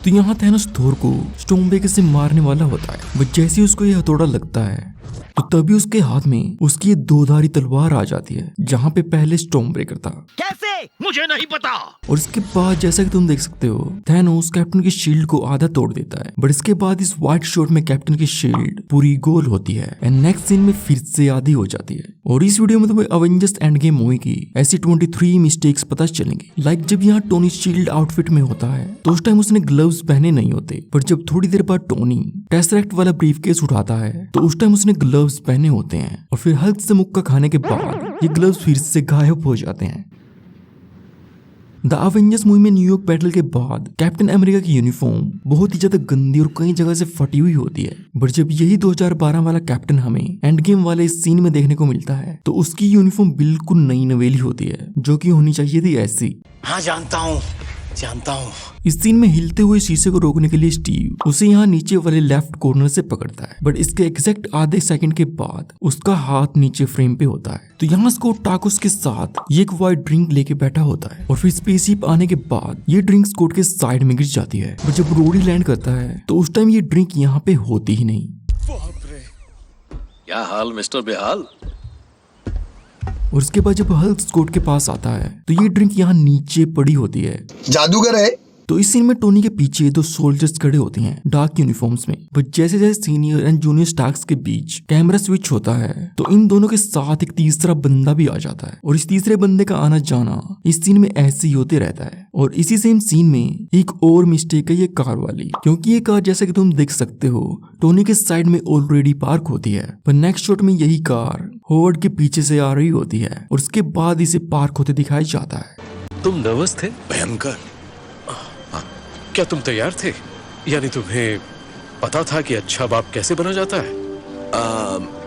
तो यहाँ थैनोस थोर को स्टॉर्मब्रेकर से मारने वाला होता है, बट जैसे ही उसको ये हथौड़ा लगता है तो तभी उसके हाथ में उसकी ये दोधारी तलवार आ जाती है, जहाँ पे पहले स्टॉर्मब्रेकर था। कैसे? मुझे नहीं पता। और इसके बाद जैसा कि तुम देख सकते हो, थैनोस कैप्टन की शील्ड को आधा तोड़ देता है, बट इसके बाद इस व्हाइट शॉट में कैप्टन की शील्ड पूरी गोल होती है एंड नेक्स्ट सीन में फिर से आधी हो जाती है। और इस वीडियो में तुम्हें अवेंजर्स एंड गेम मूवी की ऐसी 23 मिस्टेक्स पता चलेंगी। लाइक जब यहाँ टोनी शील्ड आउटफिट में होता है तो उस टाइम उसने ग्लव्स पहने नहीं होते, पर जब थोड़ी देर बाद टोनी टेसरेक्ट वाला ब्रीफकेस उठाता है तो उस टाइम उसने ग्लव्स पहने होते हैं, और फिर हल्क से मुक्का खाने के बाद ये ग्लव्स फिर से गायब हो जाते हैं। द अवेंजर्स मूवी में न्यूयॉर्क बैटल के बाद कैप्टन अमेरिका की यूनिफॉर्म बहुत ही ज्यादा गंदी और कई जगह से फटी हुई होती है, बट जब यही 2012 वाला कैप्टन हमें एंड गेम वाले इस सीन में देखने को मिलता है तो उसकी यूनिफॉर्म बिल्कुल नई नवेली होती है, जो कि होनी चाहिए थी ऐसी। हाँ जानता हूँ। इस सीन में हिलते हुए शीशे को रोकने के लिए स्टीव उसे यहाँ नीचे वाले लेफ्ट कॉर्नर से पकड़ता है, बट इसके एग्जैक्ट आधे सेकंड के बाद उसका हाथ नीचे फ्रेम पे होता है। तो यहाँ स्कॉट टाकोस के साथ ये एक वाइट ड्रिंक लेके बैठा होता है, और फिर स्पेसशिप आने के बाद ये ड्रिंक स्कॉट के साइड में गिर जाती है, बट जब रोडी लैंड करता है तो उस टाइम ये ड्रिंक यहाँ पे होती ही नहीं। क्या हाल मिस्टर बेहाल? और उसके बाद जब हल्क स्कॉट के पास आता है तो ये ड्रिंक यहाँ नीचे पड़ी होती है। जादूगर है। तो इस सीन में टोनी के पीछे दो सोल्जर्स खड़े होते हैं डार्क यूनिफॉर्म्स में, बट जैसे जैसे सीनियर एंड जूनियर स्टार्क्स के बीच कैमरा स्विच होता है तो इन दोनों के साथ एक तीसरा बंदा भी आ जाता है, और इस तीसरे बंदे का आना जाना इस सीन में ऐसे ही होते रहता है। और इसी सेम सीन में एक और मिस्टेक है ये कार वाली, क्योंकि ये कार जैसा कि तुम देख सकते हो टोनी के साइड में ऑलरेडी पार्क होती है, पर नेक्स्ट शॉट में यही कार होवर्ड के पीछे से आ रही होती है और उसके बाद इसे पार्क होते दिखाया जाता है। तुम नर्वस थे? भयंकर। क्या तुम तैयार थे? यानी तुम्हें पता था कि अच्छा बाप कैसे बना जाता है?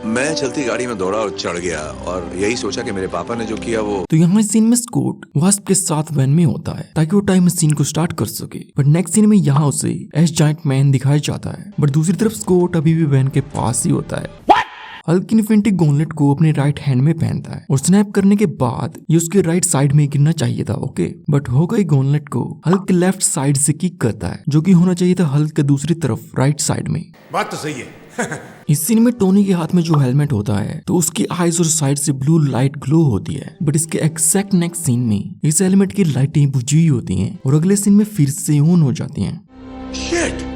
मैं चलती गाड़ी में दौड़ा और चढ़ गया, और यही सोचा कि मेरे पापा ने जो किया वो। तो यहाँ इस सीन में स्कॉट वास्प के साथ वैन में होता है ताकि वो टाइम मशीन को स्टार्ट कर सके, बट नेक्स्ट सीन में यहाँ उसे एस जायंट मैन दिखाया जाता है, बट दूसरी तरफ स्कॉट अभी भी वैन के पास ही होता है। हल्क इन्फिनिटी गॉन्टलेट को अपने राइट हैंड में पहनता है और स्नैप करने के बाद ये उसके राइट साइड में गिरना चाहिए था, ओके, बट हो गई गॉन्टलेट को हल्क के लेफ्ट साइड से किक करता है, जो कि होना चाहिए था हल्क के दूसरी तरफ राइट साइड में। बात तो सही है। इस सीन में टोनी के हाथ में जो हेलमेट होता है तो उसकी आईज और साइड से ब्लू लाइट ग्लो होती है, बट इसके एक्जैक्ट नेक्स्ट सीन में इस हेलमेट की लाइटें बुझी हुई होती हैं और अगले सीन में फिर से ऑन हो जाती हैं। शिट।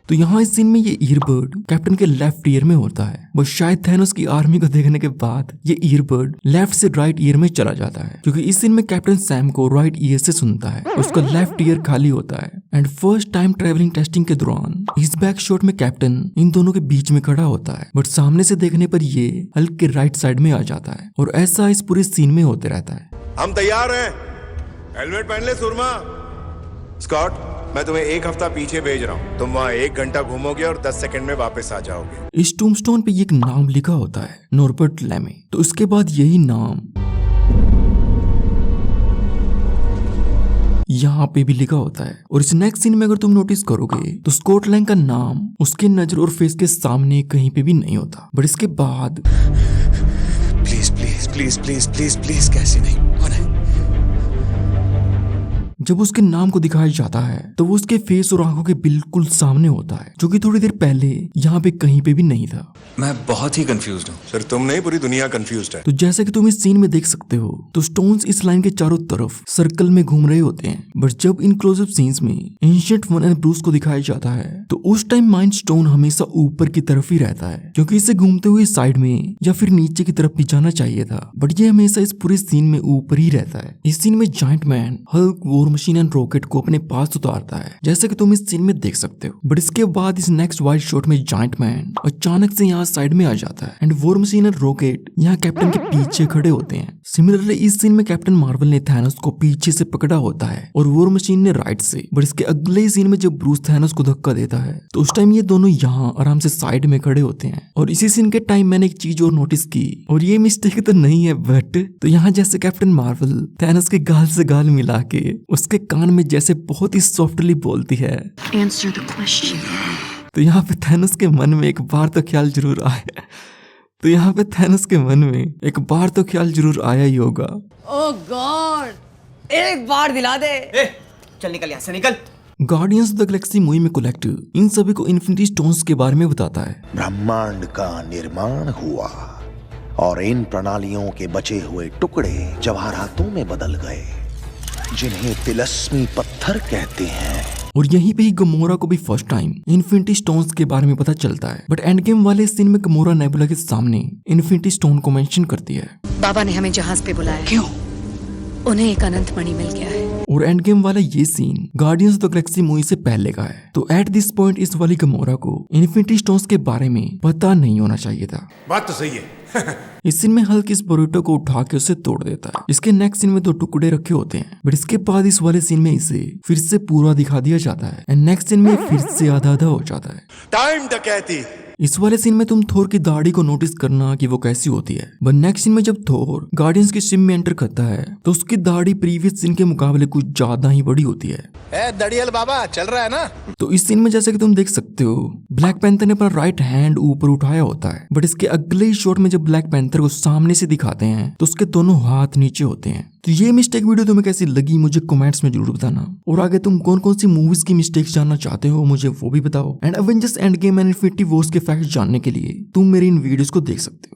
तो यहाँ इस सीन में ये ईयरबड कैप्टन के लेफ्ट ईयर में होता है, बस शायद थैनोस की आर्मी को देखने के बाद ये ईयरबड लेफ्ट से राइट ईयर में चला जाता है, क्योंकि इस सीन में कैप्टन सैम को राइट ईयर से सुनता है, उसका लेफ्ट ईयर खाली होता है। And first time travelling testing के दौरान इस बैक शॉट में कैप्टन इन दोनों के बीच में खड़ा होता है, बट सामने से देखने पर ये हल्क के राइट साइड में आ जाता है, और ऐसा इस पूरे सीन में होते रहता है। हम तैयार हैं। हेलमेट पहन ले सुरमा। स्कॉट, मैं तुम्हें 1 हफ्ता पीछे भेज रहा हूँ। तुम वहाँ 1 घंटा घूमोगे और 10 सेकंड में वापस आ जाओगे। इस टूमस्टोन पे एक नाम लिखा होता है, नॉर्बर्ट लेमे। तो उसके बाद यही नाम यहाँ पे भी लिखा होता है, और इस नेक्स्ट सीन में अगर तुम नोटिस करोगे तो स्कॉट लैंग का नाम उसके नजर और फेस के सामने कहीं पे भी नहीं होता, बट इसके बाद please please please please please please, कैसे नहीं? कौन है? जब उसके नाम को दिखाया जाता है तो वो उसके फेस और आंखों के बिल्कुल सामने होता है, जो कि थोड़ी देर पहले यहाँ पे कहीं पे भी नहीं था। मैं बहुत ही कंफ्यूज्ड हूँ। सिर्फ तुम नहीं, पूरी दुनिया कंफ्यूज्ड है। तो जैसा कि तुम इस सीन में देख सकते हो तो स्टोन्स इस लाइन के चारों तरफ सर्कल में घूम रहे होते हैं, बट जब इन क्लोजअप सीन्स में एंशिएंट वन एंड ब्रूस को दिखाया जाता है तो उस टाइम माइंड स्टोन हमेशा ऊपर की तरफ ही रहता है, क्योंकि इसे घूमते हुए साइड में या फिर नीचे की तरफ भी जाना चाहिए था, बट ये हमेशा इस पूरे सीन में ऊपर ही रहता है। इस सीन में giant man Hulk, war machine and rocket को अपने पास उतारता है, जैसा कि तुम इस सीन में देख सकते हो, बट इसके बाद इस नेक्स्ट वाइड शॉट में जायंट मैन अचानक से यहाँ साइड में आ जाता है and war machine and rocket यहाँ कैप्टन के पीछे खड़े होते हैं। सिमिलरली इस सीन में कैप्टन मार्वल ने थैनोस को पीछे से पकड़ा होता है और वॉर मशीन ने राइट से, बट इसके अगले सीन में जब ब्रूस थैनोस को धक्का देता है तो उस टाइम ये दोनों यहाँ आराम से साइड में खड़े होते हैं। और इसी सीन के टाइम मैंने एक चीज और नोटिस की, और ये मिस्टेक तो नहीं है, बट तो यहाँ जैसे कैप्टन मार्वल थैनोस के गाल से गाल मिला के उसके कान में जैसे बहुत ही सॉफ्टली बोलती है, Answer the question. तो यहाँ पे थैनोस के मन में एक बार तो ख्याल जरूर आया तो यहाँ पे थैनोस के मन में एक बार तो ख्याल जरूर आया ही होगा, ओह गॉड, एक बार दिला दे। चल निकल यहाँ से, निकल। Guardians of the Galaxy movie में कलेक्टर इन सभी को इन्फिनिटी स्टोन्स के बारे में बताता है। ब्रह्मांड का निर्माण हुआ और इन प्रणालियों के बचे हुए टुकड़े जवाहरातों में बदल गए, जिन्हें तिलस्मी पत्थर कहते हैं। और यहीं पे ही गमोरा को भी फर्स्ट टाइम इन्फिनिटी स्टोन्स के बारे में पता चलता है। बट एंड गेम वाले सीन में गमोरा नेबुला के सामने इन्फिनिटी स्टोन को मेंशन करती है। बाबा ने हमें जहाज पे बुलाया। क्यों? उन्हें एक अनंत मणि मिल गया है। और एंड गेम वाला ये scene Guardians of the Galaxy movie से पहले का है। तो एट दिस पॉइंट इस वाली गमोरा को इन्फिनिटी स्टोन्स के बारे में पता नहीं होना चाहिए था। बात तो सही है। इस सीन में हल्क इस बोरुटो को उठा के उसे तोड़ देता है। इसके नेक्स्ट सीन में 2 टुकड़े रखे होते हैं, बट इसके बाद इस वाले सीन में इसे फिर से पूरा दिखा दिया जाता है एंड नेक्स्ट सीन में फिर से आधा आधा हो जाता है। टाइम डकैती। इस वाले सीन में तुम थोर की दाढ़ी को नोटिस करना कि वो कैसी होती है। बट नेक्स्ट सीन में जब थोर गार्डियंस की शिप में एंटर करता है तो उसकी दाढ़ी प्रीवियस सीन के मुकाबले कुछ ज्यादा ही बड़ी होती है। दड़ियल बाबा चल रहा है ना। तो इस सीन में जैसे कि तुम देख सकते हो ब्लैक पैंथर ने अपना राइट हैंड ऊपर उठाया होता है, बट इसके अगले ही शॉट में जब ब्लैक पैंथर को सामने से दिखाते हैं तो उसके दोनों हाथ नीचे होते हैं। तो ये मिस्टेक वीडियो तुम्हें कैसी लगी मुझे कमेंट्स में जरूर बताना, और आगे तुम कौन कौन सी मूवीज की मिस्टेक्स जानना चाहते हो मुझे वो भी बताओ। And Avengers end game and infinity Wars के फैक्ट्स जानने के लिए तुम मेरी इन वीडियोस को देख सकते हो।